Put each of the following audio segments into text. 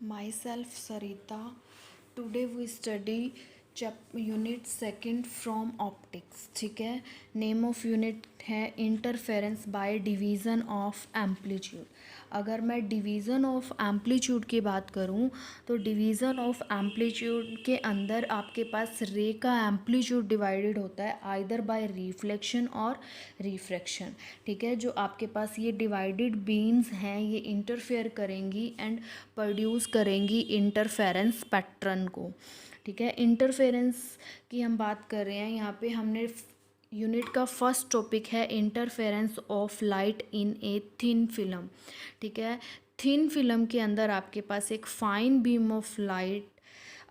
Myself Sarita. Today we study unit second from optics. ठीक है. Name of unit है interference by division of amplitude. अगर मैं division of amplitude की बात करूं तो डिवीज़न ऑफ एम्पलीट्यूड के अंदर आपके पास रे का एम्पलीट्यूड डिवाइडेड होता है आइदर बाय रिफ्लेक्शन और रिफ्रैक्शन. ठीक है. जो आपके पास ये डिवाइडेड बीम्स हैं ये इंटरफेयर करेंगी एंड प्रोड्यूस करेंगी इंटरफेरेंस पैटर्न को. ठीक है. इंटरफेरेंस की हम बात कर रहे हैं. यहाँ पे हमने यूनिट का फर्स्ट टॉपिक है interference of light in a thin film. ठीक है. थिन फिल्म के अंदर आपके पास एक फाइन बीम ऑफ लाइट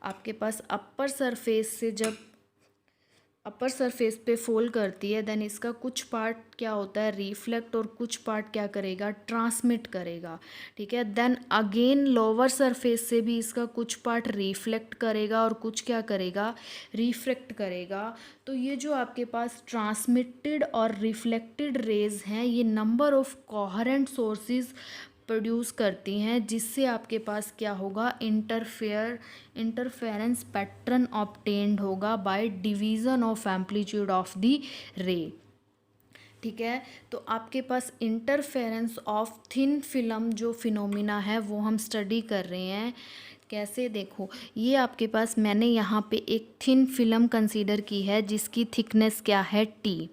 आपके पास अपर सरफेस पे फॉल करती है. देन इसका कुछ पार्ट क्या होता है रिफ्लेक्ट और कुछ पार्ट क्या करेगा ट्रांसमिट करेगा. ठीक है. देन अगेन लोअर सरफेस से भी इसका कुछ पार्ट रिफ्लेक्ट करेगा और कुछ क्या करेगा रिफ्रैक्ट करेगा. तो ये जो आपके पास ट्रांसमिटेड और रिफ्लेक्टेड रेज हैं ये number of coherent sources produce करती हैं जिससे आपके पास क्या होगा इंटरफेरेंस पैटर्न ऑब्टेन्ड होगा by division of amplitude of the ray. ठीक है. तो आपके पास इंटरफेरेंस ऑफ थिन फिल्म जो फिनोमिना है वो हम स्टडी कर रहे हैं. कैसे देखो ये आपके पास मैंने यहाँ पे एक थिन फिल्म कंसीडर की है जिसकी थिकनेस क्या है T.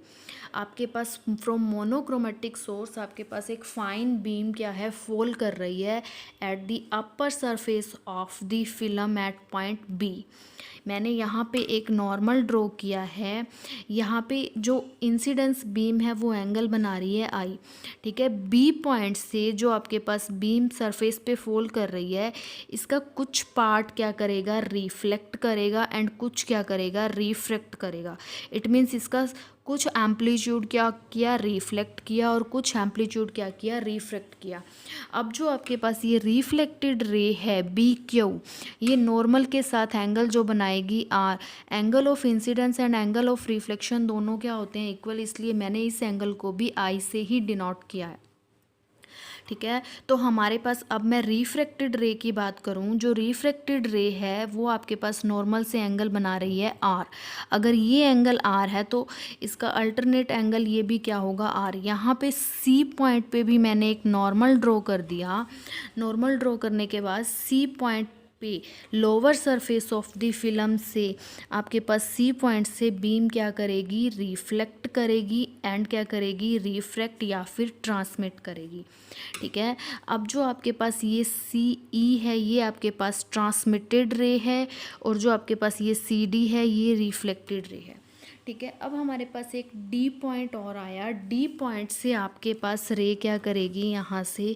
आपके पास फ्रॉम मोनोक्रोमेटिक सोर्स आपके पास एक फाइन बीम क्या है फॉल कर रही है at the upper surface of the film at point B. मैंने यहाँ पे एक नॉर्मल ड्रॉ किया है. यहाँ पे जो इंसिडेंस बीम है वो एंगल बना रही है I. ठीक है. B पॉइंट से जो आपके पास बीम सरफेस पे फॉल कर रही है इसका कुछ पार्ट क्या करेगा रिफ्लेक्ट करेगा एंड कुछ क्या करेगा रिफ्रैक्ट करेगा. इट मीन्स इसका कुछ एम्पलीट्यूड क्या किया रिफ्लेक्ट किया और कुछ एम्पलीट्यूड क्या किया रिफ्रैक्ट किया. अब जो आपके पास ये रिफ्लेक्टेड रे है BQ ये नॉर्मल के साथ एंगल जो बनाएगी R. Angle of incidence and angle of reflection दोनों क्या होते हैं इक्वल, इसलिए मैंने इस एंगल को भी I से ही डिनोट किया है. ठीक है. तो हमारे पास अब मैं रिफ्रैक्टेड रे की बात करूं. जो रिफ्रैक्टेड रे है वो आपके पास नॉर्मल से एंगल बना रही है R. अगर ये एंगल R है तो इसका अल्टरनेट एंगल ये भी क्या होगा R. यहाँ पे C पॉइंट पे भी मैंने एक नॉर्मल ड्रॉ कर दिया. नॉर्मल ड्रॉ करने के बाद C पॉइंट पे lower surface of the film से आपके पास C पॉइंट से बीम क्या करेगी रिफ्लेक्ट करेगी एंड क्या करेगी रिफ्रैक्ट या फिर ट्रांसमिट करेगी. ठीक है. अब जो आपके पास ये CE है ये आपके पास ट्रांसमिटेड रे है और जो आपके पास ये CD है ये रिफ्लेक्टेड रे है. ठीक है. अब हमारे पास एक D पॉइंट और आया. D पॉइंट से आपके पास रे क्या करेगी यहाँ से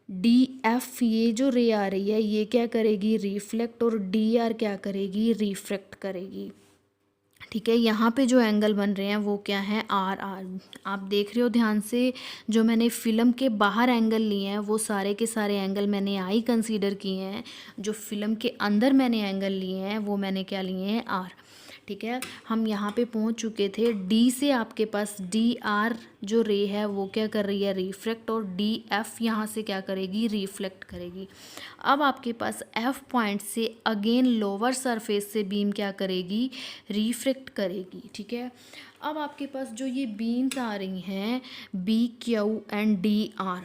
DF ये जो रे आ रही है ये क्या करेगी रिफ्लेक्ट और DR क्या करेगी रिफ्रैक्ट करेगी. ठीक है. यहाँ पे जो एंगल बन रहे हैं वो क्या है RR. आप देख रहे हो ध्यान से जो मैंने फिल्म के बाहर एंगल लिए हैं वो सारे के सारे एंगल मैंने I कंसीडर किए हैं. जो फिल्म के अंदर मैंने एंगल लिए हैं वो मैंने क्या लिए हैं R. ठीक है. हम यहाँ पे पहुँच चुके थे. D से आपके पास DR जो रे है वो क्या कर रही है रिफ्रैक्ट और DF यहाँ से क्या करेगी रिफ्लेक्ट करेगी. अब आपके पास F पॉइंट से अगेन लोअर सरफेस से बीम क्या करेगी रिफ्रैक्ट करेगी. ठीक है. अब आपके पास जो ये बीम्स आ रही हैं BQ एंड DR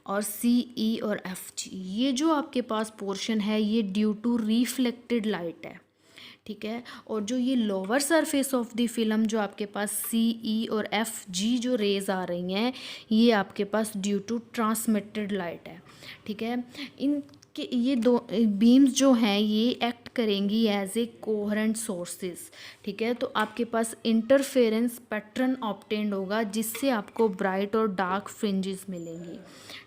और CE और FG ये जो आपके पास पोर्शन है ये ड्यू टू रिफ्लेक्टेड लाइट है. ठीक है. और जो ये lower surface of the film जो आपके पास CE और FG जो रेज आ रही हैं ये आपके पास ड्यू टू ट्रांसमिटेड लाइट है. ठीक है. इनके ये दो बीम्स जो हैं ये एक्ट करेंगी एज ए कोहेरेंट सोर्सेज. ठीक है. तो आपके पास इंटरफेरेंस पैटर्न ऑब्टेन्ड होगा जिससे आपको ब्राइट और डार्क फ्रिंजेस मिलेंगी.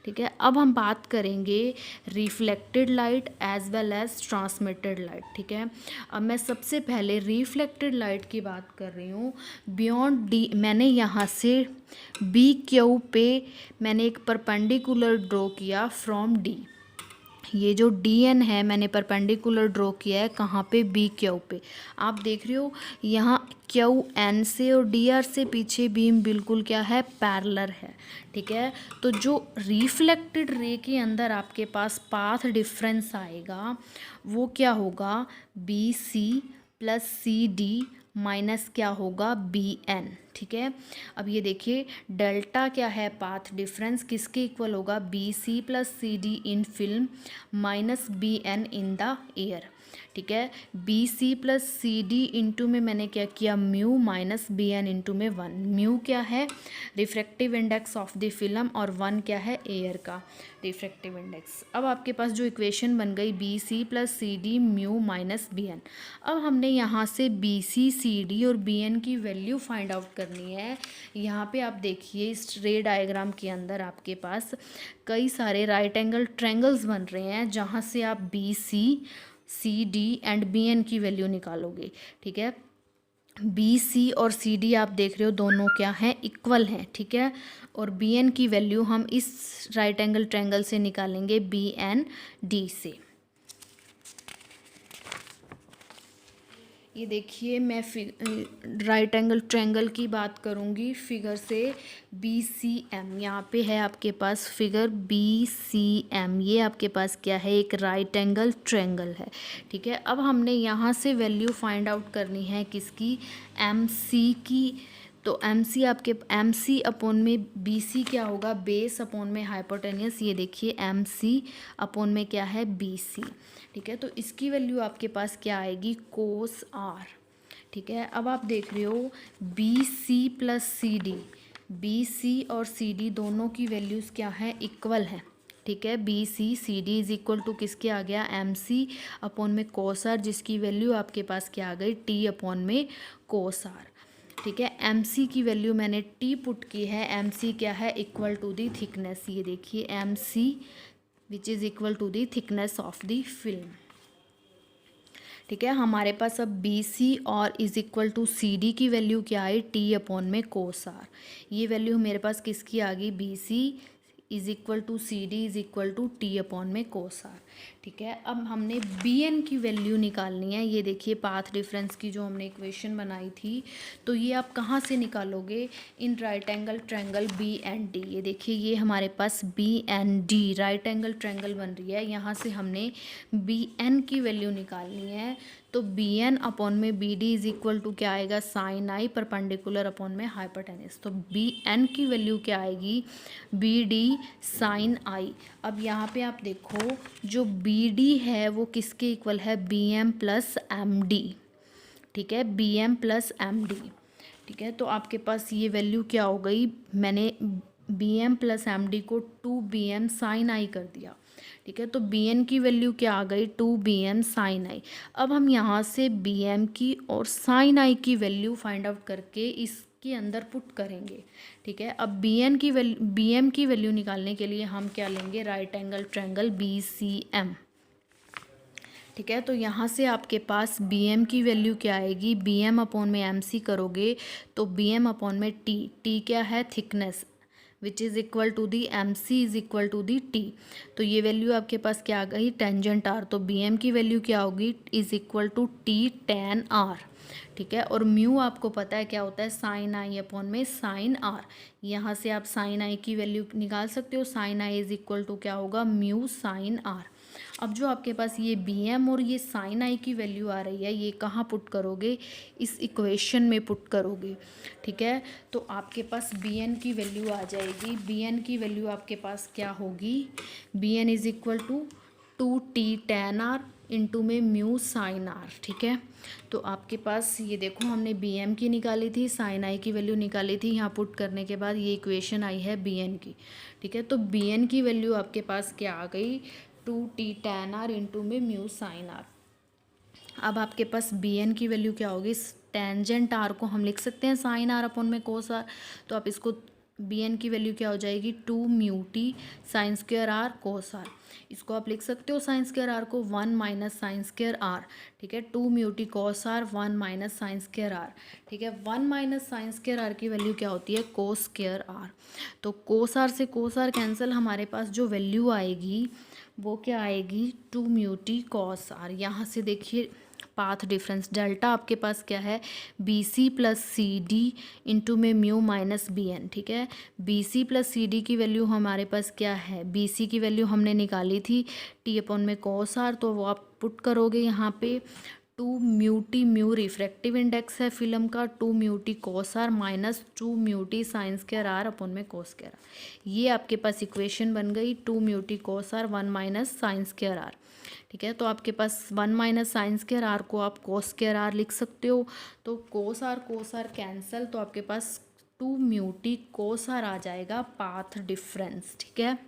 ठीक है. अब हम बात करेंगे reflected light as well as transmitted light. ठीक है. अब मैं सबसे पहले रिफ्लेक्टेड लाइट की बात कर रही हूँ. बियॉन्ड D मैंने यहाँ से BQ पे मैंने एक परपेंडिकुलर ड्रॉ किया फ्रॉम D. ये जो डी एन है मैंने परपेंडिकुलर ड्रॉ किया है कहाँ पे, बी क्यू पे। आप देख रहे हो यहाँ क्यू एन से और डी आर से पीछे बीम बिल्कुल क्या है, पैरेलल है। ठीक है, तो जो रिफ्लेक्टेड रे के अंदर आपके पास पाथ डिफरेंस आएगा वो क्या होगा, B C plus C D minus क्या होगा, बी एन। ठीक है, अब ये देखिए डेल्टा क्या है, पाथ डिफरेंस किसके इक्वल होगा, B C plus C D in film minus B N in the air. ठीक है, B C plus C D into में मैंने क्या किया, mu minus B N into में 1। म्यू क्या है, refractive index of the film, और 1 क्या है, एयर का रिफ्रैक्टिव इंडेक्स। अब आपके पास जो इक्वेशन बन गई B C plus C D mu minus B N. अब हमने यहाँ से बी सी सी डी और बी एन की वैल्यू फाइंड आउट करनी है। यहाँ पे आप देखिए इस रे डायग्राम के अंदर आपके पास कई सारे राइट एंगल ट्रायंगल्स बन रहे हैं जहाँ से आप B C D and B N की वैल्यू निकालोगे। ठीक है, बी सी और सी डी आप देख रहे हो दोनों क्या हैं, इक्वल हैं। ठीक है, और बी एन की वैल्यू हम इस राइट एंगल ट्रायंगल से निकालेंगे, बी एन डी से। ये देखिए मैं राइट एंगल ट्रायंगल की बात करूँगी फिगर से, बी सी एम यहाँ पे है आपके पास फिगर बी सी एम, ये आपके पास क्या है, एक राइट एंगल ट्रायंगल है। ठीक है, अब हमने यहाँ से वैल्यू फाइंड आउट करनी है किसकी, एम सी की। तो एम सी आपके एम सी अपॉन में बी सी क्या होगा, बेस अपॉन में हाइपोटेनियस। ये देखिए एम सी अपॉन में क्या है, बी सी। ठीक है, तो इसकी वैल्यू आपके पास क्या आएगी, कोस आर। ठीक है, अब आप देख रहे हो B C plus C D, B C और सी डी दोनों की वैल्यूज़ क्या है, इक्वल है। ठीक है, B C C D is equal to किसके आ गया, एम सी अपॉन में कोस आर, जिसकी वैल्यू आपके पास क्या आ गई, टी अपॉन में कोस आर। ठीक है, एम सी की वैल्यू मैंने टी पुट की है, एम सी क्या है, इक्वल टू दी थिकनेस। ये देखिए M C which is equal to the thickness of the film. ठीक है, हमारे पास अब बी सी और is equal to C D की वैल्यू क्या आई, टी अपॉन में कोस आर। ये वैल्यू मेरे पास किसकी आ गई, B C is equal to C D is equal to T upon में कोस आर। ठीक है, अब हमने बी एन की वैल्यू निकालनी है। ये देखिए पाथ डिफरेंस की जो हमने इक्वेशन बनाई थी, तो ये आप कहाँ से निकालोगे, in right angle triangle B and D. ये देखिए ये हमारे पास B and D right angle triangle बन रही है, यहाँ से हमने बी एन की वैल्यू निकालनी है। तो बी एन अपॉन में B D is equal to क्या आएगा, साइन आई परपेंडिकुलर अपॉन में हाइपोटेनस। तो बी एन की वैल्यू क्या आएगी, बी डी साइन आई। अब यहाँ पे आप देखो जो बी डी है वो किसके इक्वल है, B M plus M D. ठीक है, B M plus M D. ठीक है, तो आपके पास ये वैल्यू क्या हो गई, मैंने B M plus M D को 2bm साइन आई कर दिया। ठीक है, तो बी एन की वैल्यू क्या आ गई, 2bm साइन आई। अब हम यहाँ से बी एम की और साइन आई की वैल्यू फाइंड आउट करके इसके अंदर पुट करेंगे। ठीक है, अब बी एन की वैल्यू बी एम की वैल्यू निकालने के लिए हम क्या लेंगे, right angle triangle B C M. ठीक है, तो यहाँ से आपके पास बी एम की वैल्यू क्या आएगी, बी एम अपॉन में एम सी करोगे तो बी एम अपॉन में टी, टी क्या है, thickness, which is equal to the M C is equal to the T. तो ये वैल्यू आपके पास क्या आ गई, टेंजेंट आर। तो बी एम की वैल्यू क्या होगी, is equal to T tan r. ठीक है, और म्यू आपको पता है क्या होता है, साइन आई अपॉन में साइन आर। यहाँ से आप साइन आई की वैल्यू निकाल सकते हो, sine I is equal to क्या होगा, म्यू साइन आर। अब जो आपके पास ये बी एम और ये साइन आई की वैल्यू आ रही है, ये कहाँ पुट करोगे, इस इक्वेशन में पुट करोगे। ठीक है, तो आपके पास बी एन की वैल्यू आ जाएगी, बी एन की वैल्यू आपके पास क्या होगी, B N is equal to 2t tan R into में म्यू साइन आर। ठीक है, तो आपके पास ये देखो हमने बी एम की निकाली थी, साइन आई की वैल्यू निकाली थी, यहाँ पुट करने के बाद ये इक्वेशन आई है बी एन की। ठीक है, तो बी एन की वैल्यू आपके पास क्या आ गई, 2t टेन आर इंटू में म्यू साइन आर। अब आपके पास बी एन की वैल्यू क्या होगी, टेंजेंट आर को हम लिख सकते हैं साइन आर अपॉन में कोस आर। तो आप इसको बी एन की वैल्यू क्या हो जाएगी 2 μ t sine square R cos R. इसको आप लिख सकते हो साइन स्क्वायर आर को 1 माइनस साइन स्क्वायर आर, ठीक है। 2 μ t cos R 1 minus sine square R, ठीक है। 1 माइनस साइन स्क्वायर आर की वैल्यू क्या होती है कोस स्क्वायर आर। तो कोस आर से कोस आर कैंसिल, हमारे पास जो वैल्यू आएगी वो क्या आएगी 2 μ t कोस आर। यहाँ से देखिए पाथ डिफरेंस डेल्टा आपके पास क्या है B C plus C D into में म्यू माइनस बी एन, ठीक है। B C plus C D की वैल्यू हमारे पास क्या है, बी सी की वैल्यू हमने निकाली थी टी अपॉन में कोस आर, तो वो आप पुट करोगे यहाँ पे 2 μ t, म्यू रिफ्रैक्टिव इंडेक्स है फिल्म का, 2 μ t cos are minus 2 μ t sine square R upon में कोस स्क्वायर आर। ये आपके पास इक्वेशन बन गई 2 μ t cos R 1 minus sine square R, ठीक है। तो आपके पास 1 माइनस साइन स्क्वायर आर को आप कोस स्क्वायर आर लिख सकते हो। तो कोस आर कैंसल, तो आपके पास 2 μ t कोस आर आ जाएगा पाथ डिफरेंस, ठीक है।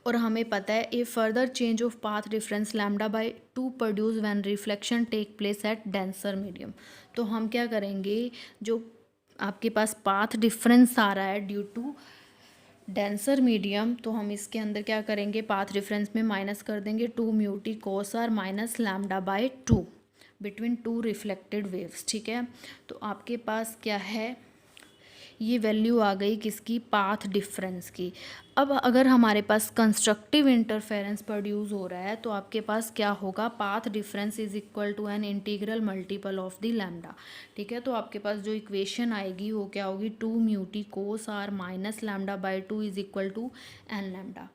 और हमें पता है a further change of path difference λ/2 produce when reflection take place at denser medium. तो हम क्या करेंगे, जो आपके पास पाथ डिफरेंस आ रहा है ड्यू टू डेंसर मीडियम, तो हम इसके अंदर क्या करेंगे पाथ डिफरेंस में माइनस कर देंगे 2 μ t cos are minus λ/2 between 2 reflected waves, ठीक है। तो आपके पास क्या है, ये वैल्यू आ गई किसकी पाथ डिफरेंस की। अब अगर हमारे पास कंस्ट्रक्टिव इंटरफेरेंस प्रोड्यूस हो रहा है तो आपके पास क्या होगा path difference is equal to N integral multiple of the lambda, ठीक है। तो आपके पास जो इक्वेशन आएगी वो क्या होगी 2 μ t cos are minus λ/2 is equal to N lambda.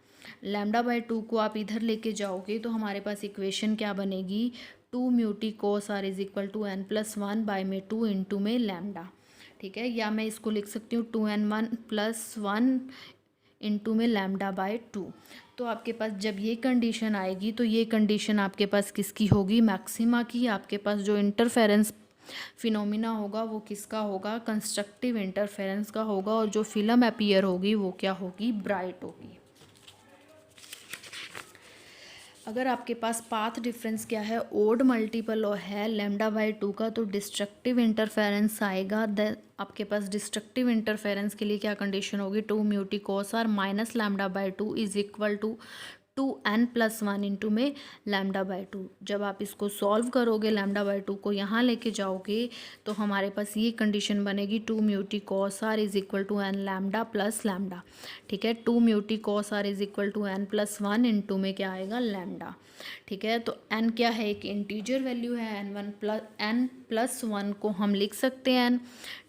λ/2 को आप इधर लेके जाओगे तो हमारे पास इक्वेशन क्या बनेगी 2 μ t cos R is equal to n+1/2 into में लैम्डा, ठीक है। या मैं इसको लिख सकती हूँ 2n1+1 इंटू में λ/2। तो आपके पास जब ये कंडीशन आएगी तो ये कंडीशन आपके पास किसकी होगी मैक्सिमा की। आपके पास जो इंटरफेरेंस फिनोमिना होगा वो किसका होगा कंस्ट्रक्टिव इंटरफेरेंस का होगा, और जो फिल्म अपीयर होगी वो क्या होगी ब्राइट होगी। अगर आपके पास पाथ डिफरेंस क्या है ओड मल्टीपल है λ/2 का, तो डिस्ट्रक्टिव इंटरफेरेंस आएगा। आपके पास डिस्ट्रक्टिव इंटरफेरेंस के लिए क्या कंडीशन होगी 2 μ t cos are minus λ/2 is equal to 2n+1 into में λ/2। जब आप इसको सॉल्व करोगे λ/2 को यहाँ लेके जाओगे तो हमारे पास ये कंडीशन बनेगी 2 μ t cos R is equal to N lambda plus lambda, ठीक है। 2 μ t cos R is equal to n+1 into में क्या आएगा लैम्डा, ठीक है। तो n क्या है एक इंटीजर वैल्यू है, n+1 को हम लिख सकते हैं n,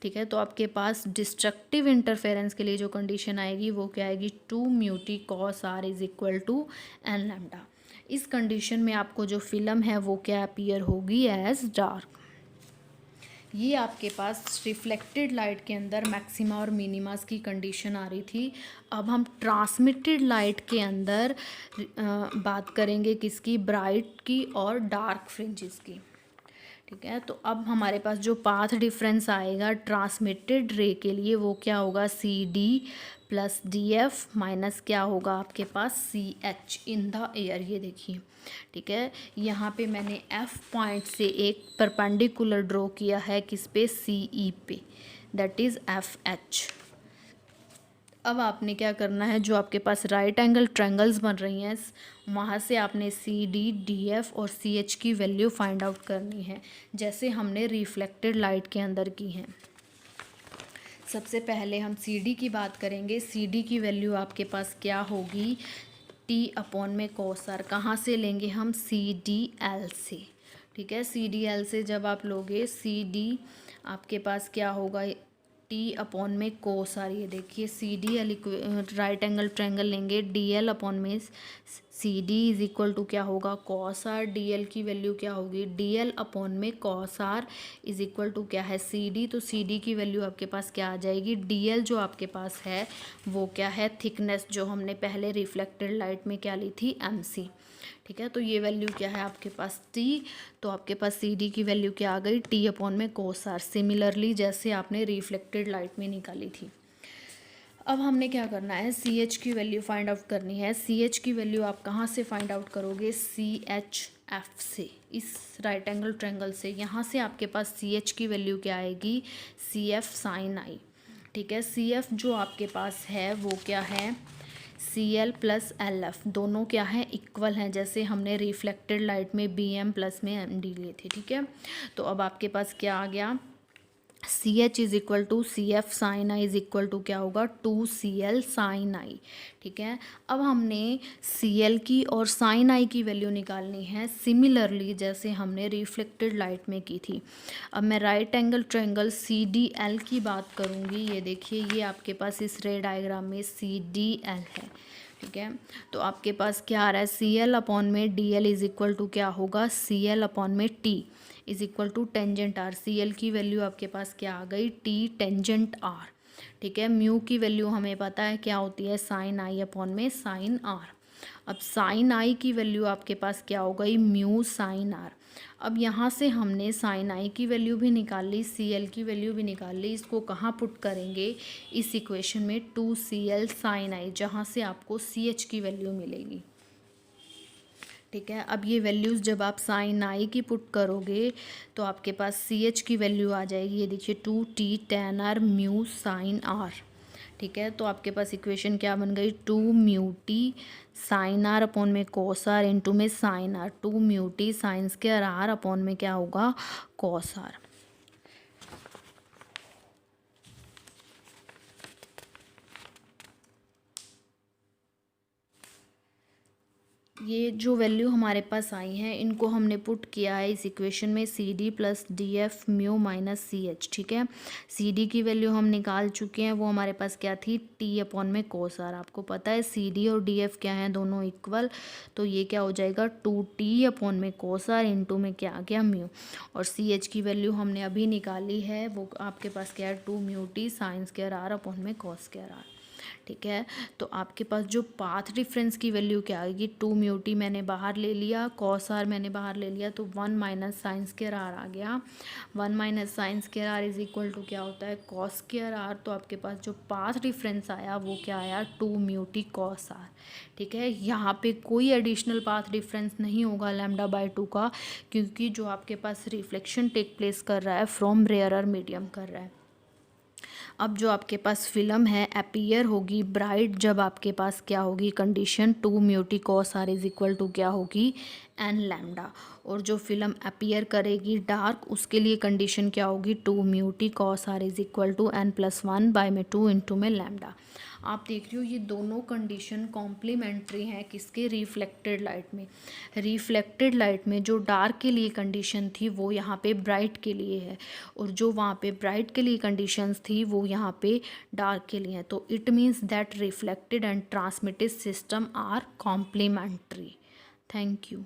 ठीक है। तो आपके पास डिस्ट्रक्टिव इंटरफेरेंस के लिए जो कंडीशन आएगी वो क्या आएगी 2 μ t cos R is equal to N lambda. इस कंडीशन में आपको जो फिल्म है वो क्या अपीयर होगी एज डार्क। ये आपके पास रिफ्लेक्टेड लाइट के अंदर मैक्सिमा और मिनिमास की कंडीशन आ रही थी। अब हम ट्रांसमिटेड लाइट के अंदर बात करेंगे किसकी ब्राइट की और डार्क फ्रिंजेस की, ठीक है। तो अब हमारे पास जो पाथ डिफरेंस आएगा ट्रांसमिटेड रे के लिए वो क्या होगा C D plus D F minus क्या होगा आपके पास C H in the air. ये देखिए, ठीक है। यहाँ पे मैंने एफ पॉइंट से एक परपेंडिकुलर ड्रॉ किया है किस पे सी ई पे, दैट इज़ एफ एच। अब आपने क्या करना है जो आपके पास राइट एंगल ट्रायंगल्स बन रही हैं वहाँ से आपने सी डी डी एफ और सी एच की वैल्यू फाइंड आउट करनी है जैसे हमने रिफ्लेक्टेड लाइट के अंदर की हैं। सबसे पहले हम सी डी की बात करेंगे। सी डी की वैल्यू आपके पास क्या होगी टी अपॉन में कोस आर। कहाँ से लेंगे हम सी डी एल से, ठीक है। सी डी एल से जब आप लोगे सी डी आपके पास क्या होगा टी अपॉन में कोस आर। ये देखिए C D L right angle triangle लेंगे डी एल अपॉन में C D is equal to क्या होगा कॉस आर। डी एल की वैल्यू क्या होगी डी एल अपॉन में cos R is equal to क्या है सी डी। तो सी डी की वैल्यू आपके पास क्या आ जाएगी डी एल जो आपके पास है वो क्या है थिकनेस जो हमने पहले रिफ्लेक्टेड लाइट में क्या ली थी एम सी, ठीक है। तो ये वैल्यू क्या है आपके पास टी, तो आपके पास सी डी की वैल्यू क्या आ गई टी अपॉन में कोस आर, सिमिलरली जैसे आपने रिफ्लेक्टेड लाइट में निकाली थी। अब हमने क्या करना है सी एच की वैल्यू फाइंड आउट करनी है। सी एच की वैल्यू आप कहाँ से फाइंड आउट करोगे सी एच एफ से, इस राइट एंगल ट्रायंगल से। यहाँ से आपके पास सी एच की वैल्यू क्या आएगी सी एफ साइन आई, ठीक है। CF जो आपके पास है वो क्या है, Cl प्लस LF दोनों क्या है, इक्वल हैं, जैसे हमने रिफ्लेक्टेड लाइट में Bm प्लस में Md लिए थे। ठीक है, तो अब आपके पास क्या आ गया, CH is equal to CF sine I is equal to क्या होगा, 2Cl साइन आई। ठीक है, अब हमने Cl की और साइन आई की वैल्यू निकालनी है सिमिलरली जैसे हमने रिफ्लेक्टेड लाइट में की थी। अब मैं राइट एंगल ट्रायंगल CDL की बात करूँगी। ये देखिए, ये आपके पास इस रे डायग्राम में CDL है। ठीक है, तो आपके पास क्या आ रहा है, CL अपॉन में DL इज इक्वल टू क्या होगा, CL अपॉन में T is equal to tangent R. CL की वैल्यू आपके पास क्या आ गई, T टेंजेंट आर। ठीक है, म्यू की वैल्यू हमें पता है क्या होती है, साइन आई अपॉन में साइन आर। अब साइन आई की वैल्यू आपके पास क्या हो गई, म्यू साइन आर। अब यहाँ से हमने साइन आई की वैल्यू भी निकाल ली, CL की वैल्यू भी निकाल ली। इसको कहाँ पुट करेंगे, इस इक्वेशन में 2Cl साइन आई, जहाँ से आपको CH की वैल्यू मिलेगी। ठीक है, अब ये वैल्यूज़ जब आप साइन आई की पुट करोगे तो आपके पास CH की वैल्यू आ जाएगी। ये देखिए 2T tan r mu sine R. ठीक है, तो आपके पास इक्वेशन क्या बन गई, 2μT साइन आर अपॉन में कॉस आर इंटू में sine R. 2μT sine square R upon में क्या होगा, कॉस आर। ये जो वैल्यू हमारे पास आई हैं इनको हमने पुट किया है इस इक्वेशन में, CD plus DF mu minus CH। ठीक है, CD की वैल्यू हम निकाल चुके हैं, वो हमारे पास क्या थी, T अपॉन में कोस आर। आपको पता है CD और DF क्या है, दोनों इक्वल, तो ये क्या हो जाएगा 2T अपॉन में कोस आर इंटू में क्या आ गया, म्यू। और CH की वैल्यू हमने अभी निकाली है, वो आपके पास क्या है, 2μT sine square R upon में कॉस स्क्वायर आर। ठीक है, तो आपके पास जो पाथ डिफरेंस की वैल्यू क्या आएगी, 2μT मैंने बाहर ले लिया, कॉस आर मैंने बाहर ले लिया, तो 1 माइनस साइन स्क्वायर आर आ गया। 1 minus sine square R is equal to क्या होता है, कॉस स्क्वायर आर। तो आपके पास जो पाथ डिफरेंस आया वो क्या आया, 2μT कॉस आर। ठीक है, यहाँ पे कोई एडिशनल पाथ डिफरेंस नहीं होगा λ/2 का, क्योंकि जो आपके पास रिफ्लेक्शन टेक प्लेस कर रहा है फ्रॉम रेयरर मीडियम कर रहा है। अब जो आपके पास फिल्म है अपीयर होगी ब्राइट जब आपके पास क्या होगी condition, 2μT cos R is equal to क्या होगी, n लैम्डा। और जो फिल्म अपीयर करेगी डार्क उसके लिए कंडीशन क्या होगी, 2μT cos R is equal to n+1/2 into में लैम्डा। आप देख रहे हो ये दोनों कंडीशन कॉम्प्लीमेंट्री हैं किसके, रिफ्लेक्टेड लाइट में। रिफ्लेक्टेड लाइट में जो डार्क के लिए कंडीशन थी वो यहाँ पे ब्राइट के लिए है, और जो वहाँ पे ब्राइट के लिए कंडीशंस थी वो यहाँ पे डार्क के लिए है। तो it means that reflected and transmitted system are complementary. Thank you.